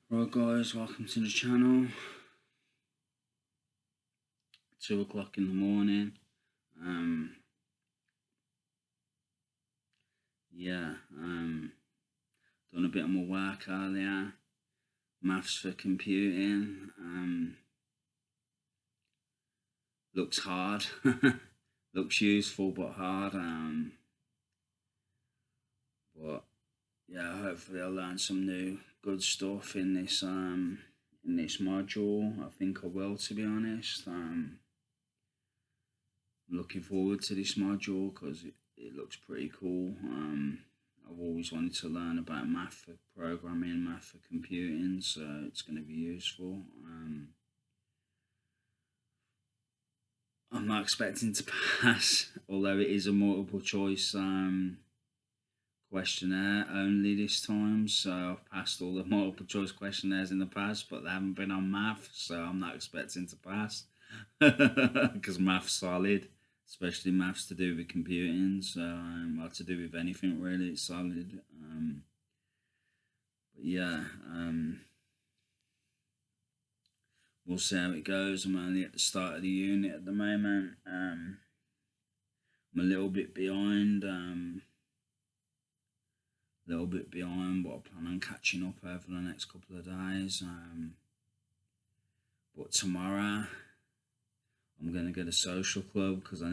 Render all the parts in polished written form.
Right guys, welcome to the channel. 2 o'clock in the morning. Um yeah, done a bit of my work earlier. Maths for computing. Looks hard. Looks useful but hard. But yeah, hopefully I'll learn some new good stuff in this module. I think I will, to be honest. Looking forward to this module because it looks pretty cool. I've always wanted to learn about math for programming, math for computing, so it's going to be useful. I'm not expecting to pass, although it is a multiple choice questionnaire only this time. So I've passed all the multiple choice questionnaires in the past, but they haven't been on math, so I'm not expecting to pass because math's solid, especially maths to do with computing. So well, to do with anything really, it's solid. But yeah, we'll see how it goes. I'm only at the start of the unit at the moment. I'm a little bit behind. But I plan on catching up over the next couple of days. But tomorrow I'm gonna go to social club because I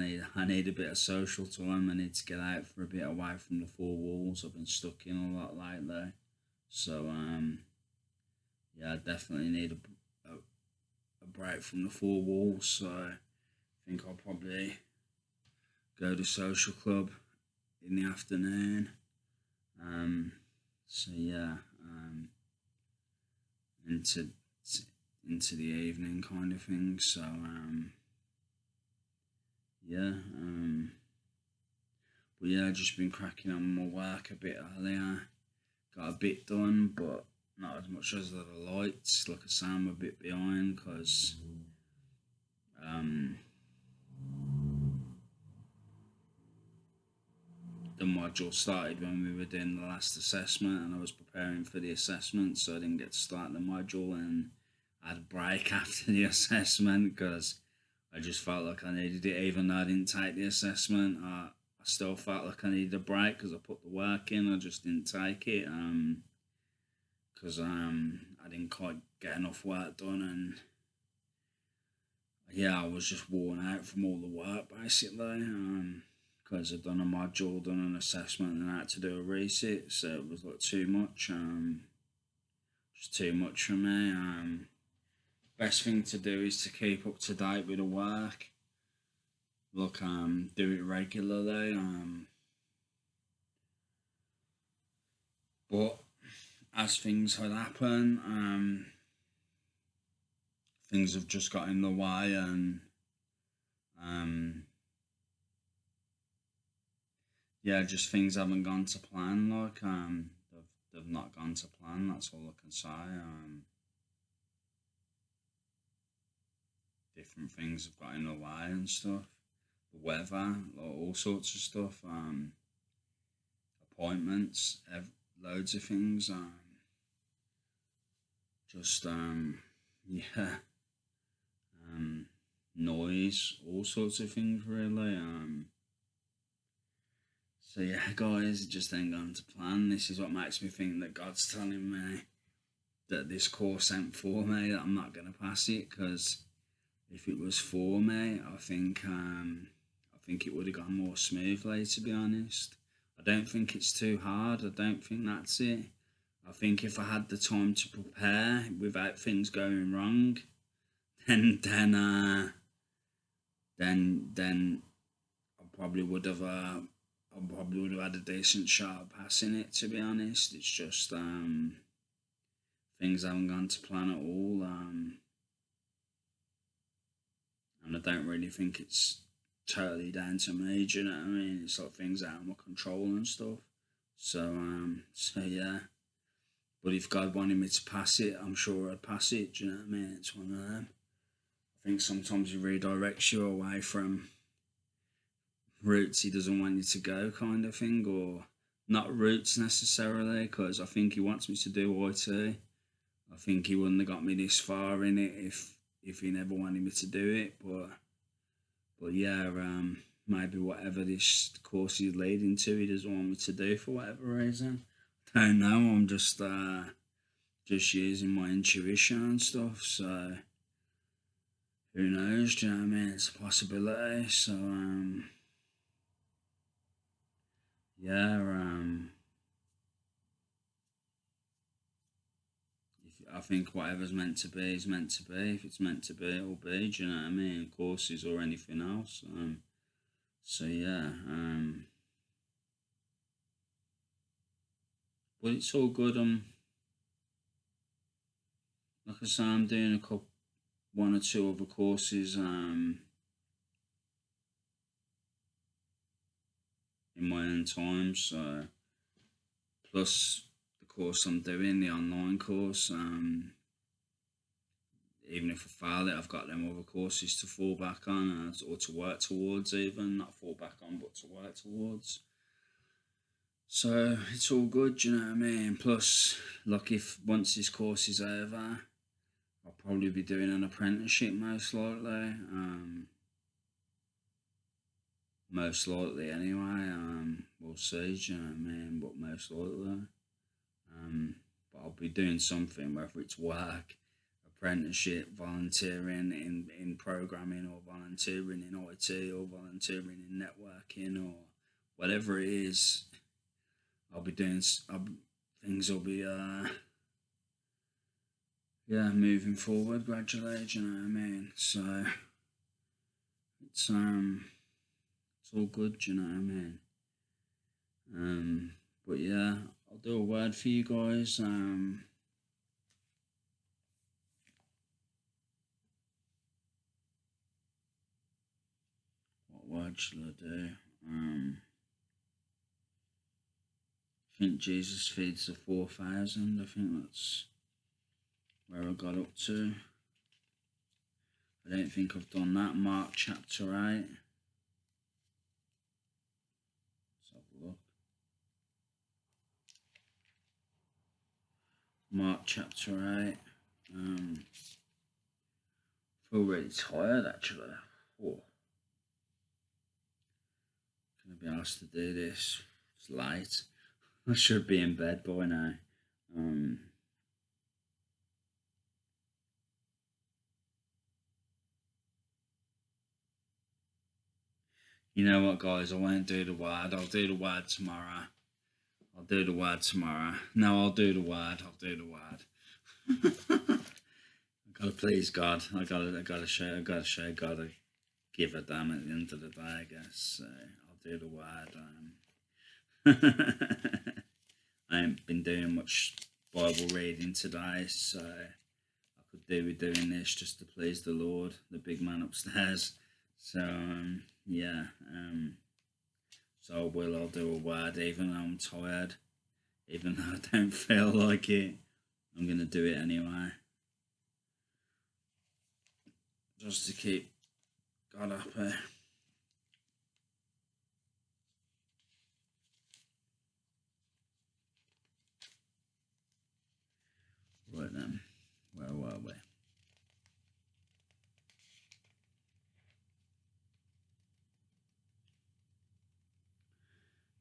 need a bit of social time. I need to get out for a bit away from the four walls. I've been stuck in a lot lately, so yeah, I definitely need a break from the four walls. So I think I'll probably go to social club in the afternoon. So yeah, into into the evening kind of thing. So yeah, but yeah, I've just been cracking on my work a bit earlier. Got a bit done, but not as much as I'd have liked. Like I say, I'm a bit behind because um, the module started when we were doing the last assessment, and I was preparing for the assessment, so I didn't get to start the module, and I had a break after the assessment because I just felt like I needed it, even though I didn't take the assessment. I still felt like I needed a break because I put the work in. I just didn't take it because I didn't quite get enough work done, and yeah, I was just worn out from all the work basically. Because I'd done a module, done an assessment, and I had to do a resit, so it was like too much. Just too much for me. Best thing to do is to keep up to date with the work. Look, do it regularly. But as things had happened, things have just got in the way, and um, yeah, just things haven't gone to plan. Like they've not gone to plan. That's all I can say. Different things have got in the way and stuff. The weather, like all sorts of stuff. Appointments, loads of things. Just yeah. Noise, all sorts of things really. So yeah, guys, it just ain't going to plan. This is what makes me think that God's telling me that this course ain't for me. That I'm not gonna pass it. Because if it was for me, I think it would have gone more smoothly. To be honest, I don't think it's too hard. I don't think that's it. I think if I had the time to prepare without things going wrong, then then I probably would have had a decent shot at passing it. To be honest, it's just things haven't gone to plan at all, and I don't really think it's totally down to me. Do you know what I mean? It's like things out of my control and stuff. So yeah. But if God wanted me to pass it, I'm sure I'd pass it. Do you know what I mean? It's one of them. I think sometimes he redirects you away from routes he doesn't want you to go, kind of thing, or not routes necessarily, because I think he wants me to do IT. I think he wouldn't have got me this far in it if he never wanted me to do it. But yeah, maybe whatever this course is leading to, he doesn't want me to do for whatever reason. I don't know. I'm just using my intuition and stuff. So who knows? Do you know what I mean? It's a possibility. So yeah, I think whatever's meant to be is meant to be. If it's meant to be, it'll be. Do you know what I mean? Courses or anything else. So yeah. But it's all good. Like I say, I'm doing one or two other courses. In my own time. So plus the course I'm doing, the online course. Even if I fail it, I've got them other courses to fall back on or to work towards, even not fall back on, but to work towards. So it's all good, you know what I mean? Plus, like if once this course is over, I'll probably be doing an apprenticeship most likely. Most likely anyway. We'll see, do you know what I mean? But most likely. But I'll be doing something, whether it's work, apprenticeship, volunteering in programming, or volunteering in IT, or volunteering in networking, or whatever it is. I'll be doing. Things will be yeah, moving forward gradually. Do you know what I mean? So it's all good. Do you know what I mean? But yeah, I'll do a word for you guys. What word should I do? I think Jesus feeds the 4,000. I think that's where I got up to. I don't think I've done that. Mark chapter 8. Let's have a look. Mark chapter 8. Feel really tired actually. Oh. Gonna be asked to do this. It's late. I should be in bed by now. You know what, guys? I won't do the word. I'll do the word tomorrow. I'll do the word tomorrow. No, I'll do the word. I'll do the word. I gotta please God. I gotta show God a give a damn at the end of the day, I guess. So I'll do the word. I ain't been doing much Bible reading today, so I could do with doing this just to please the Lord, the big man upstairs. So yeah, so I'll do a word even though I'm tired, even though I don't feel like it. I'm gonna do it anyway, just to keep God happy. Right then, where were we?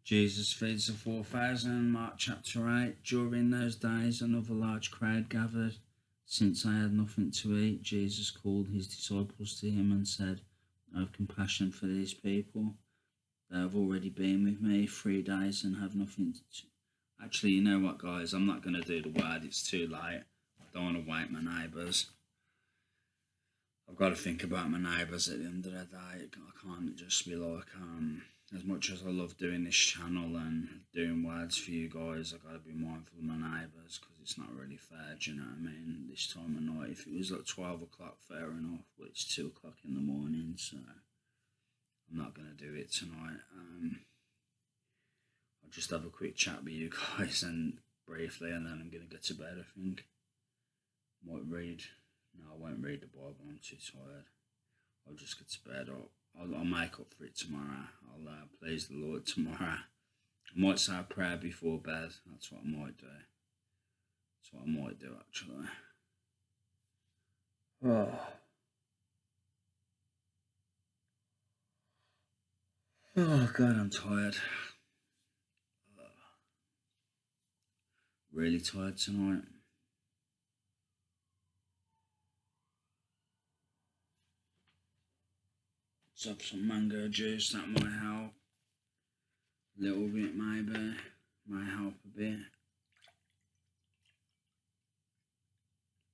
Jesus feeds the 4,000, Mark chapter 8. During those days, another large crowd gathered. Since they had nothing to eat, Jesus called his disciples to him and said, I have compassion for these people. They have already been with me 3 days and have nothing to... Actually, you know what, guys? I'm not going to do the word. It's too late. I don't want to wake my neighbours. I've got to think about my neighbours at the end of the day. I can't just be like, as much as I love doing this channel and doing words for you guys, I've got to be mindful of my neighbours because it's not really fair, do you know what I mean? This time of night, if it was like 12 o'clock, fair enough, but it's 2 o'clock in the morning, so I'm not going to do it tonight. I'll just have a quick chat with you guys and briefly, and then I'm going to go to bed, I think. Might read. No, I won't read the Bible, I'm too tired. I'll just get to bed. I'll make up for it tomorrow. I'll please the Lord tomorrow. I might say a prayer before bed. That's what I might do. That's what I might do actually. Oh, oh God, I'm tired. Really tired tonight. Let's have some mango juice, that might help. A little bit maybe. Might help a bit.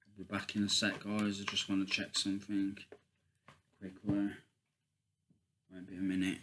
I'll be back in a sec, guys. I just want to check something quickly. Maybe a minute.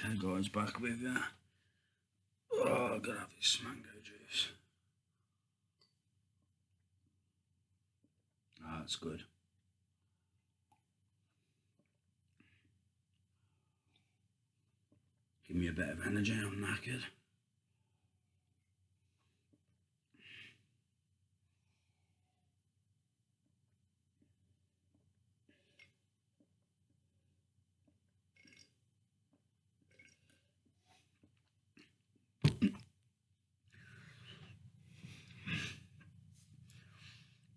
Okay, guys, back with you. Oh, I gotta have this mango juice. Ah, that's good. Give me a bit of energy, I'm knackered.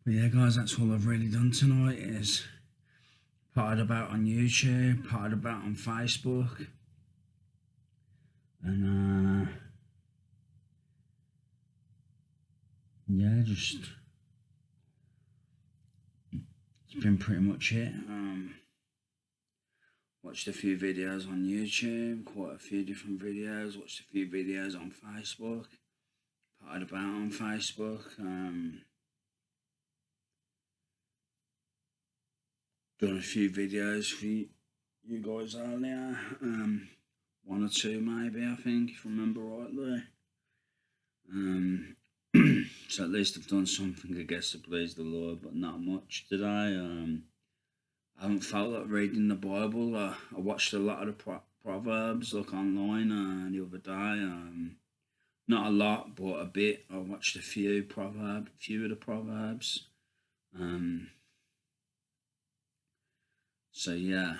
But yeah, guys, that's all I've really done tonight is potted about on YouTube, potted about on Facebook, and yeah, just it's been pretty much it. Watched a few videos on YouTube, quite a few different videos. Watched a few videos on Facebook, potted about on Facebook. Done a few videos for you guys earlier. One or two maybe, I think, if I remember rightly. So at least I've done something, I guess, to please the Lord, but not much today. I haven't felt like reading the Bible. I watched a lot of the Proverbs, like online the other day. Not a lot, but a bit. I watched a few of the Proverbs. So yeah,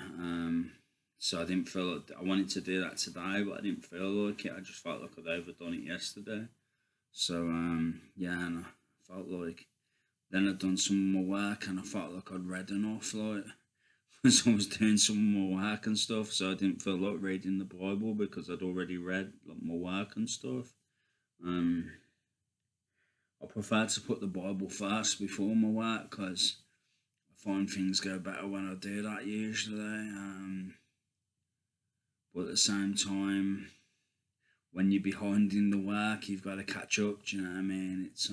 so I didn't feel like I wanted to do that today, but I didn't feel like it. I just felt like I'd overdone it yesterday. So yeah, and I felt like then I'd done some more work, and I felt like I'd read enough, like as I was doing some more work and stuff. So I didn't feel like reading the Bible because I'd already read like my work and stuff. Um, I prefer to put the Bible first before my work because I find things go better when I do that usually. But at the same time, when you're behind in the work, you've got to catch up. Do you know what I mean? It's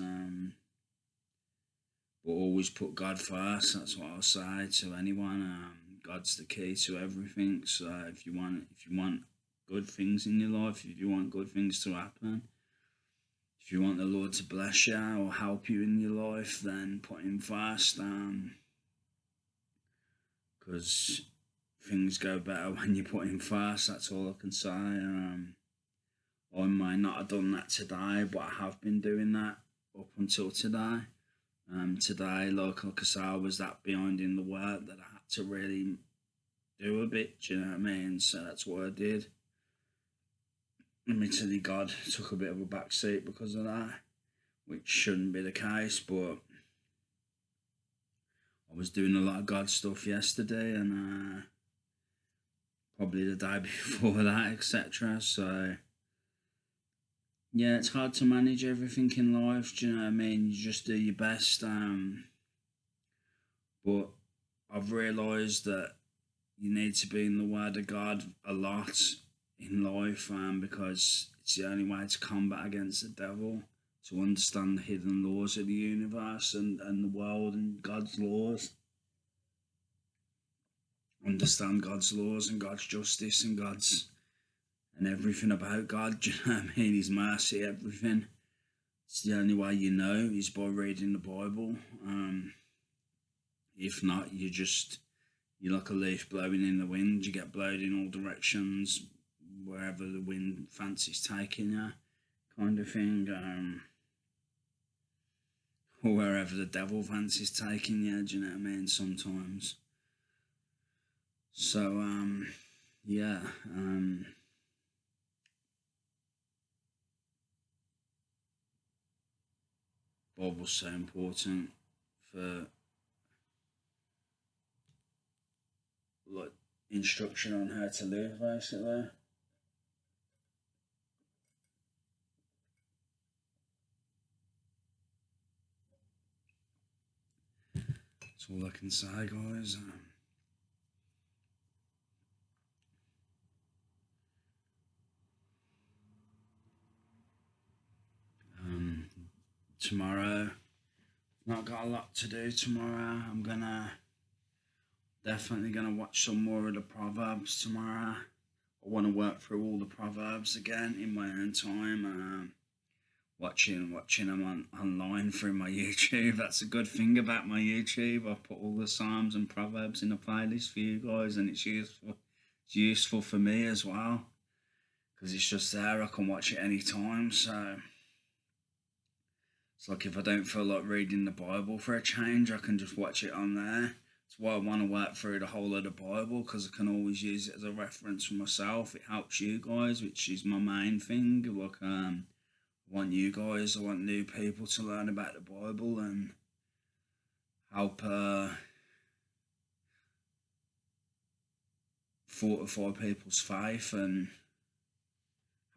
but always put God first. That's what I'll say to anyone. God's the key to everything. So if you want good things in your life, if you want good things to happen, if you want the Lord to bless you or help you in your life, then put Him first. Because things go better when you put Him first. That's all I can say. I might not have done that today, but I have been doing that up until today. Today, like I said, I was that behind in the work that I had to really do a bit. Do you know what I mean? So that's what I did. Admittedly, God took a bit of a back seat because of that, which shouldn't be the case. But I was doing a lot of God stuff yesterday, and probably the day before that, etc. So yeah, it's hard to manage everything in life. Do you know what I mean? You just do your best. But I've realised that you need to be in the Word of God a lot in life, because it's the only way to combat against the devil. To understand the hidden laws of the universe and the world and God's laws. Understand God's laws and God's justice and God's and everything about God. Do you know what I mean? His mercy, everything. It's the only way you know is by reading the Bible. if not, you're like a leaf blowing in the wind. You get blown in all directions, wherever the wind fancies taking you, kind of thing. Or wherever the devil fancies taking you. Do you know what I mean? Sometimes. So yeah. Bible's so important for like instruction on how to live, basically. That's all I can say, guys. Tomorrow, not got a lot to do tomorrow. I'm definitely gonna watch some more of the Proverbs tomorrow. I want to work through all the Proverbs again in my own time. Watching them online through my YouTube. That's a good thing about my YouTube. I put all the Psalms and Proverbs in a playlist for you guys, and it's useful. It's useful for me as well because it's just there. I can watch it anytime. So it's like if I don't feel like reading the Bible for a change, I can just watch it on there. That's why I want to work through the whole of the Bible, because I can always use it as a reference for myself. It helps you guys, which is my main thing. Like I want new people to learn about the Bible and help fortify people's faith and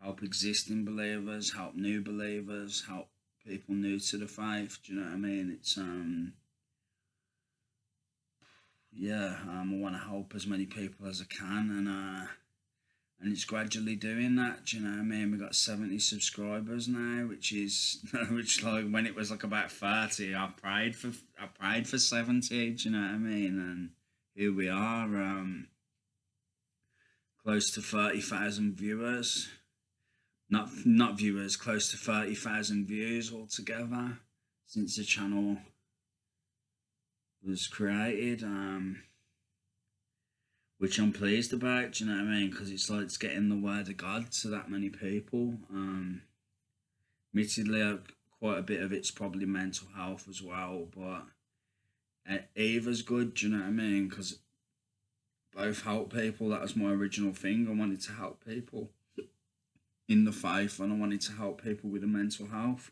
help existing believers, help new believers, help people new to the faith. Do you know what I mean? It's I want to help as many people as I can, and it's gradually doing that. Do you know what I mean? We got 70 subscribers now, which is which, like, when it was like about 30, I prayed for 70. Do you know what I mean? And here we are, close to 30,000 viewers. Not viewers, close to 30,000 views altogether since the channel was created, which I'm pleased about. Do you know what I mean? Because it's like it's getting the word of God to that many people. Admittedly, quite a bit of it's probably mental health as well, but either's good. Do you know what I mean? Because both help people. That was my original thing. I wanted to help people in the faith, and I wanted to help people with the mental health.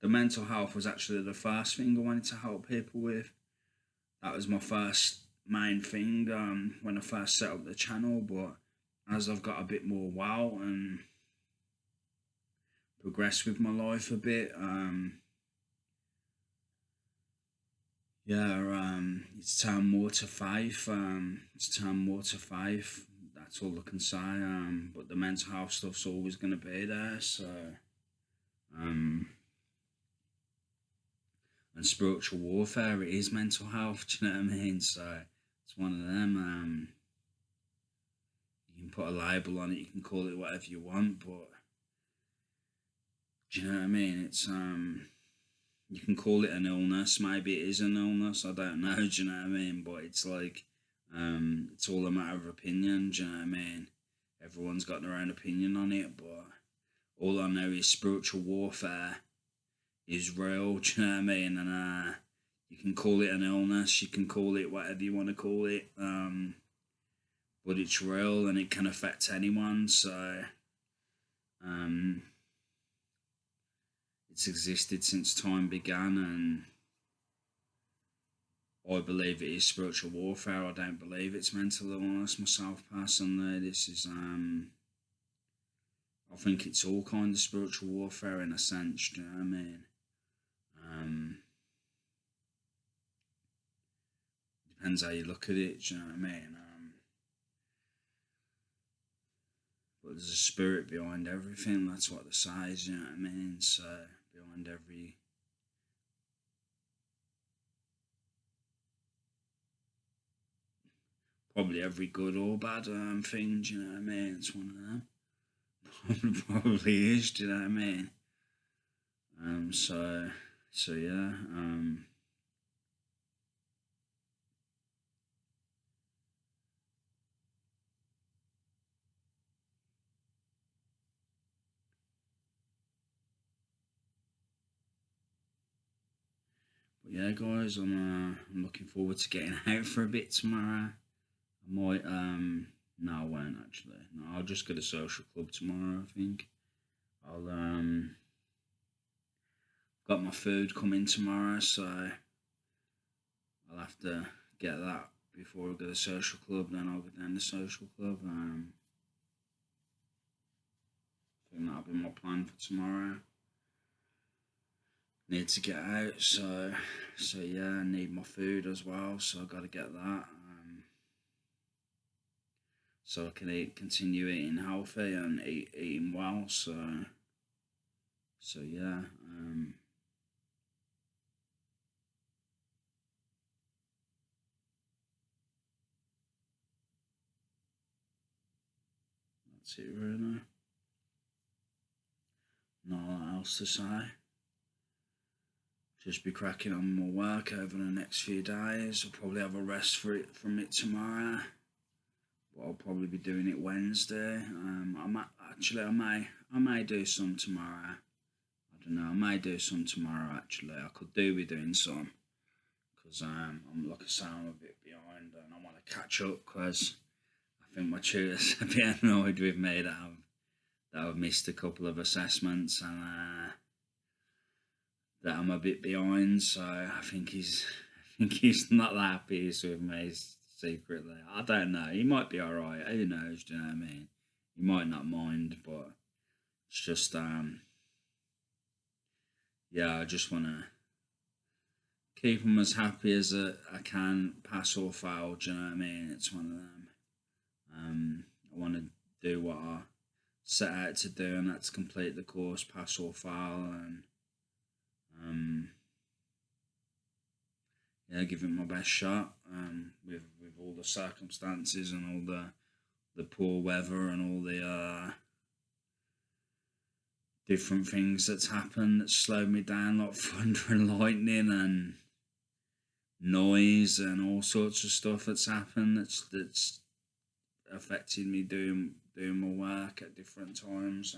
The mental health was actually the first thing I wanted to help people with. That was my first main thing when I first set up the channel. But as I've got a bit more wow and progressed with my life a bit, it's turned more to faith. That's all I can say. But the mental health stuff's always going to be there. So, and spiritual warfare, it is mental health. Do you know what I mean? So it's one of them. You can put a label on it. You can call it whatever you want, but do you know what I mean? It's you can call it an illness. Maybe it is an illness. I don't know. Do you know what I mean? But it's like it's all a matter of opinion. Do you know what I mean? Everyone's got their own opinion on it, but all I know is spiritual warfare is real. Do you know what I mean? And you can call it an illness. You can call it whatever you want to call it. But it's real and it can affect anyone. So it's existed since time began, and I believe it is spiritual warfare. I don't believe it's mental illness myself personally. This is I think it's all kind of spiritual warfare in a sense. Do you know what I mean? Depends how you look at it. Do you know what I mean? But there's a spirit behind everything. That's what they say. Do you know what I mean? So behind probably every good or bad thing. Do you know what I mean? It's one of them. Probably is. Do you know what I mean? So yeah. yeah, guys, I'm looking forward to getting out for a bit tomorrow. I might no, I won't actually. No, I'll just go to social club tomorrow. I think I'll got my food coming tomorrow, so I'll have to get that before I go to social club. Then I'll go down to social club. I think that'll be my plan for tomorrow. Need to get out, so yeah, I need my food as well, so I got to get that. So I can continue eating healthy and eating well. So yeah. That's it really. Not else to say. Just be cracking on my work over the next few days. I'll probably have a rest from it tomorrow. But I'll probably be doing it Wednesday. I may do some tomorrow. I don't know. I may do some tomorrow. Actually, I could do with doing some because I'm like I say, I'm a bit behind and I want to catch up because I think my tutor's a bit annoyed with me that I've missed a couple of assessments and that I'm a bit behind. So I think he's not that happy with me secretly. I don't know. He might be alright. Who knows? Do you know what I mean? He might not mind, but it's just yeah. I just want to keep him as happy as I can, pass or fail. Do you know what I mean? It's one of them. I want to do what I set out to do, and that's complete the course, pass or fail, and yeah, give it my best shot. With all the circumstances and all the poor weather and all the different things that's happened that slowed me down, like thunder and lightning and noise and all sorts of stuff that's happened that's affected me doing my work at different times.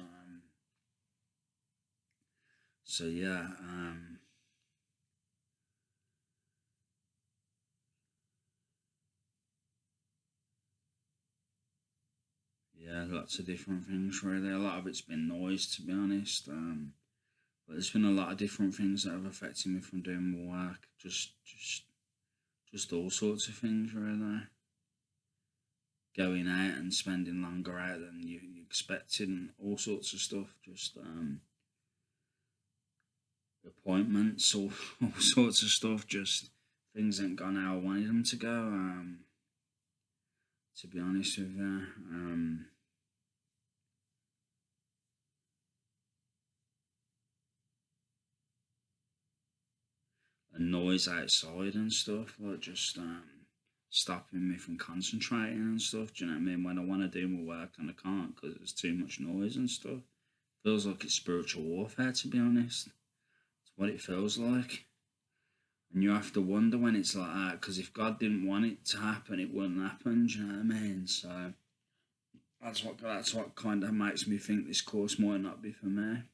So yeah, yeah, lots of different things really. A lot of it's been noise, to be honest. But there's been a lot of different things that have affected me from doing my work. Just all sorts of things really. Going out and spending longer out than you expected, and all sorts of stuff. Just appointments, all sorts of stuff. Just things ain't gone how I wanted them to go. To be honest with you, and noise outside and stuff, like just stopping me from concentrating and stuff. Do you know what I mean? When I want to do my work and I can't because there's too much noise and stuff. Feels like it's spiritual warfare, to be honest. It's what it feels like. And you have to wonder when it's like that, because if God didn't want it to happen, it wouldn't happen. Do you know what I mean? So that's what kind of makes me think this course might not be for me.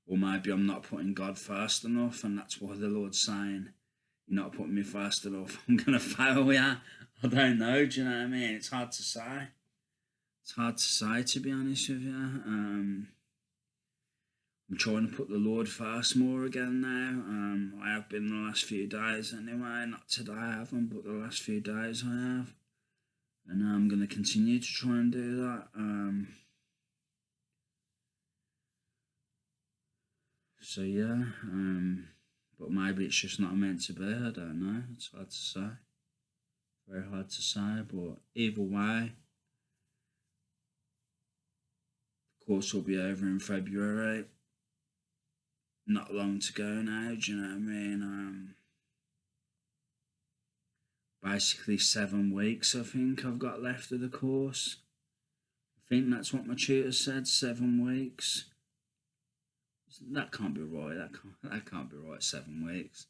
Or maybe I'm not putting God first enough, and that's why the Lord's saying, "You're not putting me first enough. I'm gonna fail ya." I don't know. Do you know what I mean? It's hard to say. It's hard to say, to be honest with you. I'm trying to put the Lord first more again now. I have been the last few days anyway. Not today, I haven't, but the last few days I have. And I'm going to continue to try and do that. So yeah, but maybe it's just not meant to be. I don't know. It's hard to say. Very hard to say, but either way, the course will be over in February. Not long to go now. Do you know what I mean? Basically 7 weeks. I think I've got left of the course. I think that's what my tutor said. 7 weeks. That can't be right. That can't be right. 7 weeks.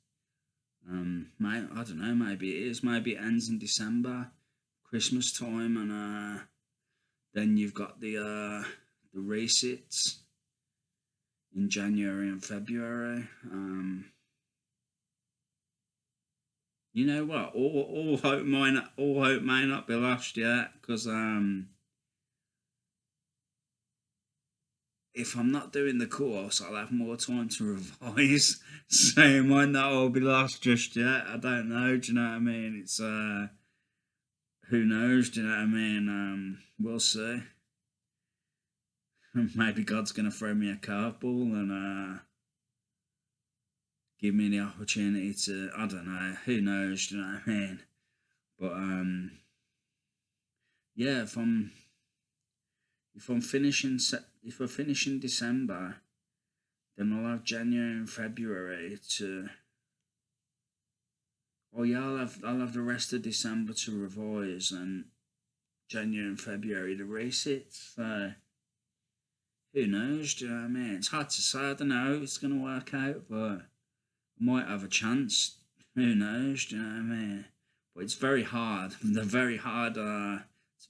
Mate, I don't know. Maybe it is. Maybe it ends in December, Christmas time, and then you've got the resits. in January and February. You know what? All hope may not be lost yet, because if I'm not doing the course, I'll have more time to revise. So it might not all be lost just yet. I don't know. Do you know what I mean? It's who knows? Do you know what I mean? We'll see. Maybe God's gonna throw me a curveball and give me the opportunity to. I don't know. Who knows? Do you know what I mean? But yeah, if we're finishing December, then I'll have January and February to. Oh yeah, I'll have the rest of December to revise, and January and February to race it. So who knows? Do you know what I mean? It's hard to say. I don't know if it's gonna work out, but I might have a chance. Who knows? Do you know what I mean? But it's very hard. They're very hard. It's a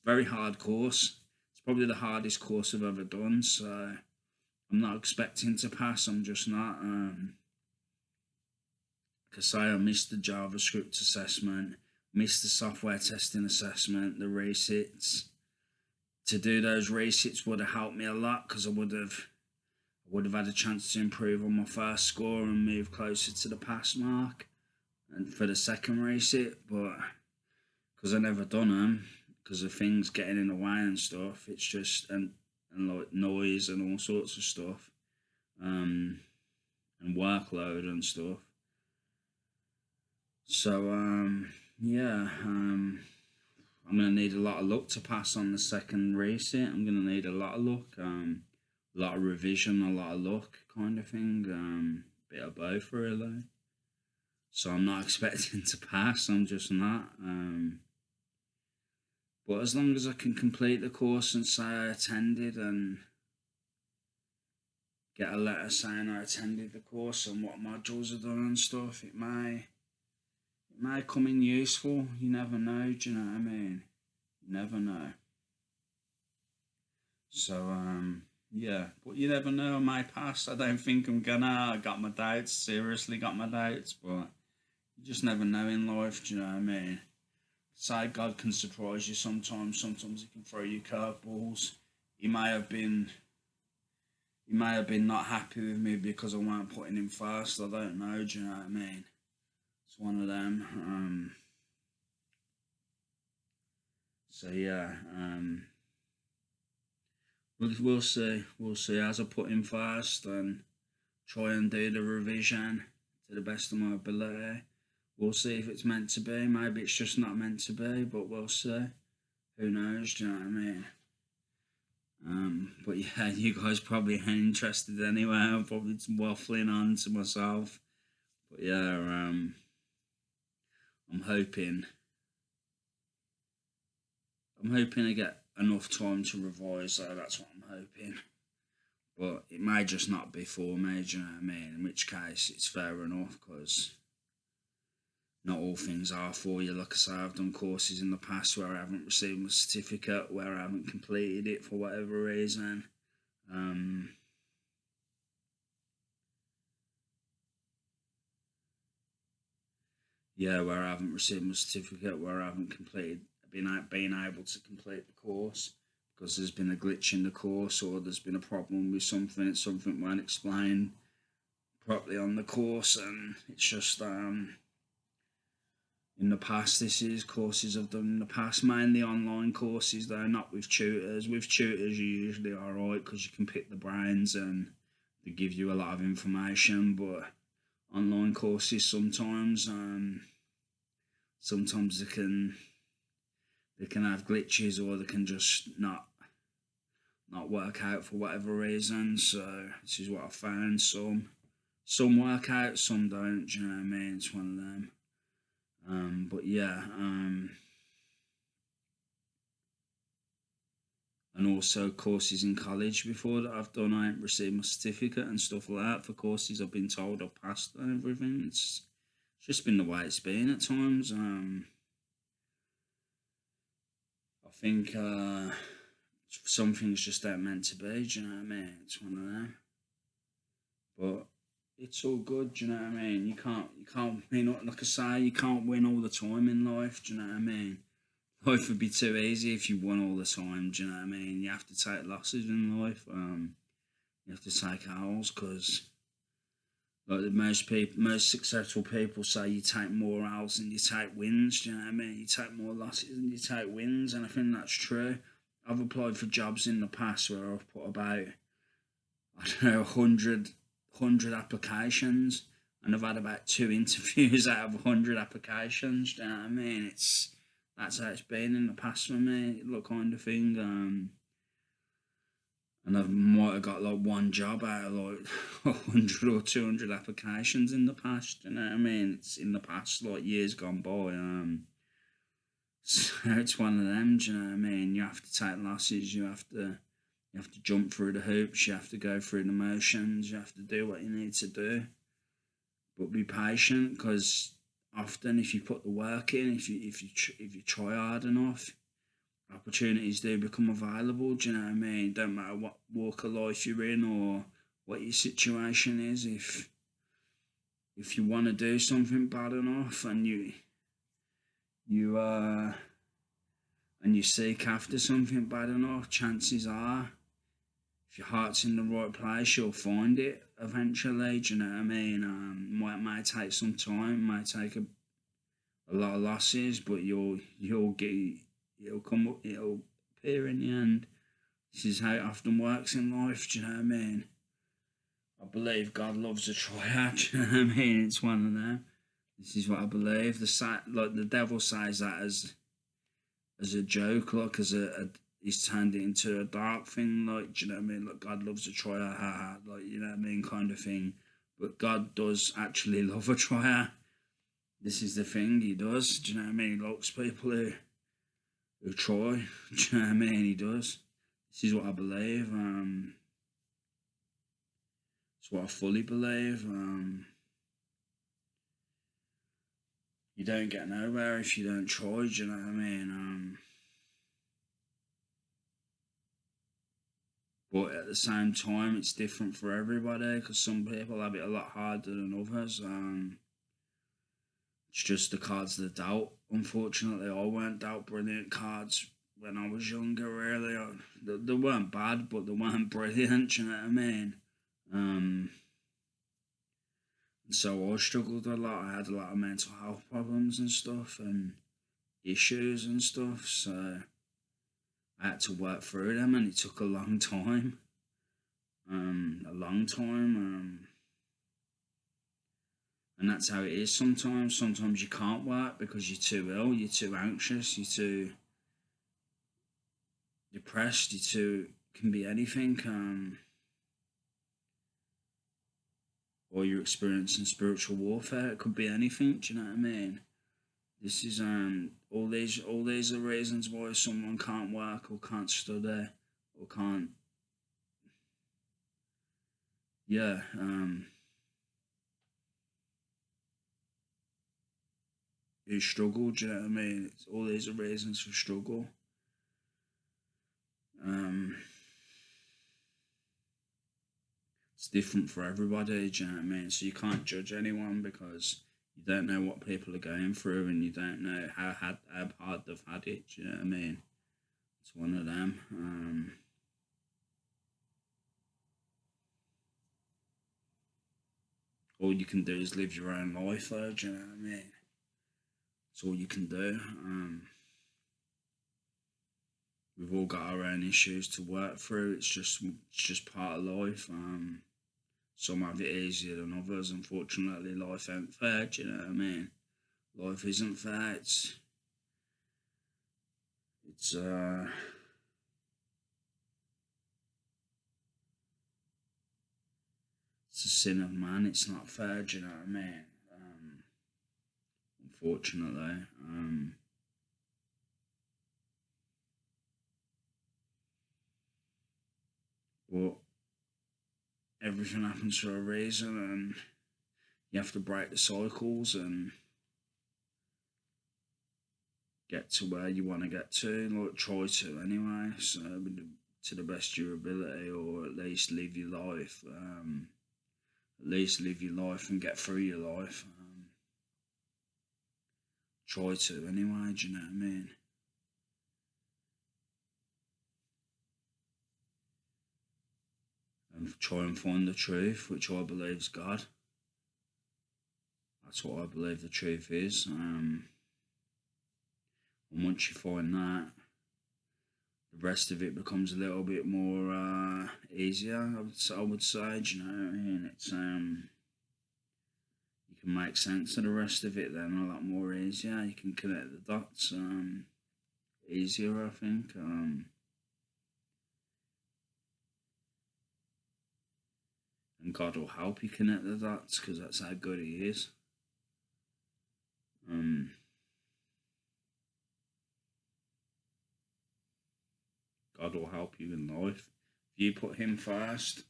very hard course. It's probably the hardest course I've ever done. So I'm not expecting to pass. I'm just not. Because I missed the JavaScript assessment, missed the software testing assessment, the resits. To do those resits would have helped me a lot, because I would have had a chance to improve on my first score and move closer to the pass mark, and for the second resit. But because I never done them, because of things getting in the way and stuff, it's just and like noise and all sorts of stuff, and workload and stuff. So yeah, I'm gonna need a lot of luck to pass on the second resit. I'm gonna need a lot of luck, a lot of revision, a lot of luck, kind of thing. Bit of both really. So I'm not expecting to pass. I'm just not. But as long as I can complete the course and say I attended, and get a letter saying I attended the course and what modules are done and stuff, it may come in useful. You never know. Do you know what I mean? You never know. So yeah, but you never know. I might pass. I don't think I'm gonna. I got my doubts. Seriously, got my doubts. But you just never know in life. Do you know what I mean? Say God can surprise you sometimes. Sometimes He can throw you curveballs. He may have been. He may have been not happy with me because I weren't putting him first. I don't know. Do you know what I mean? It's one of them. So yeah. We'll see. We'll see. As I put him first and try and do the revision to the best of my ability. We'll see if it's meant to be. Maybe it's just not meant to be, but we'll see. Who knows? Do you know what I mean? But yeah, you guys probably ain't interested anyway. I'm probably waffling on to myself. But yeah, I'm hoping. I'm hoping I get enough time to revise. So that's what I'm hoping. But it may just not be for me. Do you know what I mean? In which case, it's fair enough, because not all things are for you. Like I say, I've done courses in the past where I haven't received my certificate, where I haven't completed it for whatever reason. Yeah, where I haven't received my certificate, where I haven't been able to complete the course because there's been a glitch in the course, or there's been a problem with something weren't explained properly on the course, and it's just in the past, this is courses I've done in the past, mainly online courses though, not with tutors. With tutors you usually are alright, because you can pick the brains and they give you a lot of information. But online courses sometimes they can have glitches, or they can just not work out for whatever reason. So this is what I found. Some work out, some don't. Do you know what I mean? It's one of them. But yeah, and also courses in college before that I've done, I ain't received my certificate and stuff like that for courses I've been told I've passed and everything. It's just been the way it's been at times. I think some things just aren't meant to be. Do you know what I mean? It's one of them. But it's all good. Do you know what I mean? You can't win. Like I say, you can't win all the time in life. Do you know what I mean? Life would be too easy if you won all the time. Do you know what I mean? You have to take losses in life. You have to take L's because like most successful people say, you take more L's than you take wins. Do you know what I mean? You take more losses than you take wins, and I think that's true. I've applied for jobs in the past where I've put about, I don't know, 100 applications, and I've had about 2 interviews out of 100 applications. Do you know what I mean? That's how it's been in the past for me, look, kind of thing. And I might have got like one job out of like 100 or 200 applications in the past. You know what I mean? It's in the past, like years gone by. So it's one of them. Do you know what I mean? You have to take losses. You have to jump through the hoops. You have to go through the motions. You have to do what you need to do. But be patient, because often if you put the work in, if you try hard enough, opportunities do become available. Do you know what I mean? Don't matter what walk of life you're in or what your situation is. If you want to do something bad enough, and you and you seek after something bad enough, chances are, if your heart's in the right place, you'll find it eventually. Do you know what I mean? It might take some time, it might take a lot of losses, but it'll appear in the end. This is how it often works in life. Do you know what I mean? I believe God loves a tryout. Do you know what I mean? It's one of them. This is what I believe. The devil says that as a joke, like he's turned it into a dark thing. Like, do you know what I mean? Like, God loves a tryout, like, you know what I mean, kind of thing. But God does actually love a tryout. This is the thing, He does. Do you know what I mean? He likes people who try. Do you know what I mean? He does. This is what I believe. It's what I fully believe. You don't get nowhere if you don't try. Do you know what I mean? But at the same time, it's different for everybody, because some people have it a lot harder than others. It's just the cards of the doubt. Unfortunately, I weren't dealt brilliant cards when I was younger, really. They weren't bad, but they weren't brilliant, do you know what I mean? And so I struggled a lot. I had a lot of mental health problems and stuff, and issues and stuff, so I had to work through them, and it took a long time. A long time. And that's how it is sometimes. Sometimes you can't work because you're too ill, you're too anxious, you're too depressed, can be anything. Or you're experiencing spiritual warfare. It could be anything. Do you know what I mean? This is all these are reasons why someone can't work or can't study or can't. Yeah. Who struggle. Do you know what I mean? All these are reasons for struggle. It's different for everybody. Do you know what I mean? So you can't judge anyone because you don't know what people are going through, and you don't know how hard they've had it. Do you know what I mean? It's one of them. All you can do is live your own life, though. Do you know what I mean? That's all you can do. We've all got our own issues to work through. It's just part of life. Some have it easier than others. Unfortunately, life ain't fair. Do you know what I mean? Life isn't fair. It's it's a sin of man. It's not fair. Do you know what I mean? Unfortunately. But everything happens for a reason, and you have to break the cycles and get to where you want to get to, like try to anyway. So to the best of your ability, or at least live your life at least live your life and get through your life. Try to anyway, do you know what I mean? And try and find the truth, which I believe is God. That's what I believe the truth is. And once you find that, the rest of it becomes a little bit more easier. I would say, do you know what I mean? It's you can make sense of the rest of it then a lot more easier. You can connect the dots easier, I think. And God will help you connect the dots because that's how good He is. God will help you in life if you put Him first,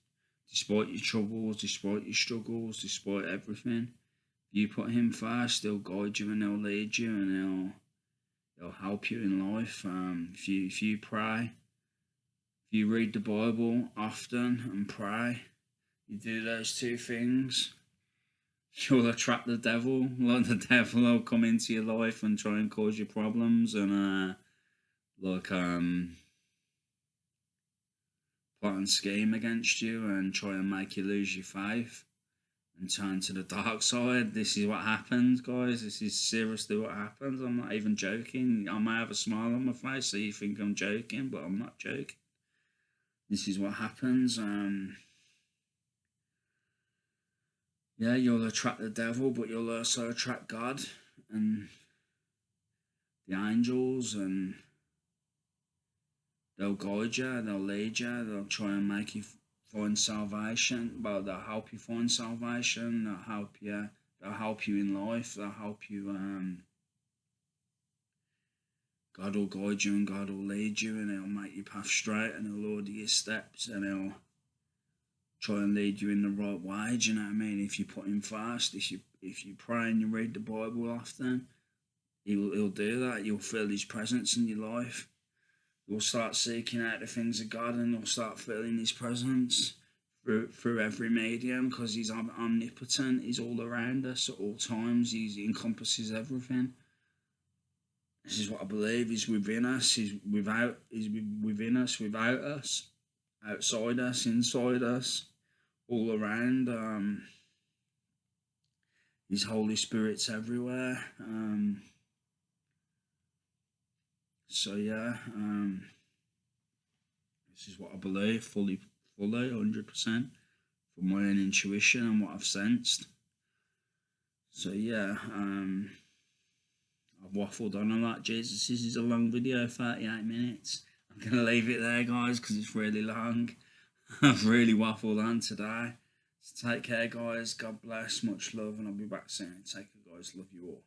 despite your troubles, despite your struggles, despite everything. If you put Him first, He'll guide you and He'll lead you and He'll help you in life. If you pray, if you read the Bible often and pray, you do those two things, you'll attract the devil. Like the devil will come into your life and try and cause you problems and plot and scheme against you and try and make you lose your faith and turn to the dark side. This is what happens, guys. This is seriously what happens. I'm not even joking. I may have a smile on my face so you think I'm joking, but I'm not joking. This is what happens. Yeah, you'll attract the devil, but you'll also attract God and the angels, and they'll guide you, they'll lead you, they'll try and make you find salvation. But they'll help you find salvation. They'll help you in life. They'll help you. God will guide you and God will lead you, and He'll make your path straight, and He'll order your steps, and He'll try and lead you in the right way. Do you know what I mean? If you put Him first, if you pray and you read the Bible often, He'll do that. You'll feel His presence in your life. You'll start seeking out the things of God, and you'll start feeling His presence through every medium, because He's omnipotent. He's all around us at all times. He encompasses everything. This is what I believe. He's within us. He's within us, without us, outside us, inside us, all around. His Holy Spirit's everywhere. So yeah, this is what I believe fully, 100% from my own intuition and what I've sensed. So yeah, I've waffled on a lot. Jesus, this is a long video, 38 minutes. I'm going to leave it there, guys, because it's really long. I've really waffled on today. So take care, guys. God bless. Much love, and I'll be back soon. Take care, guys. Love you all.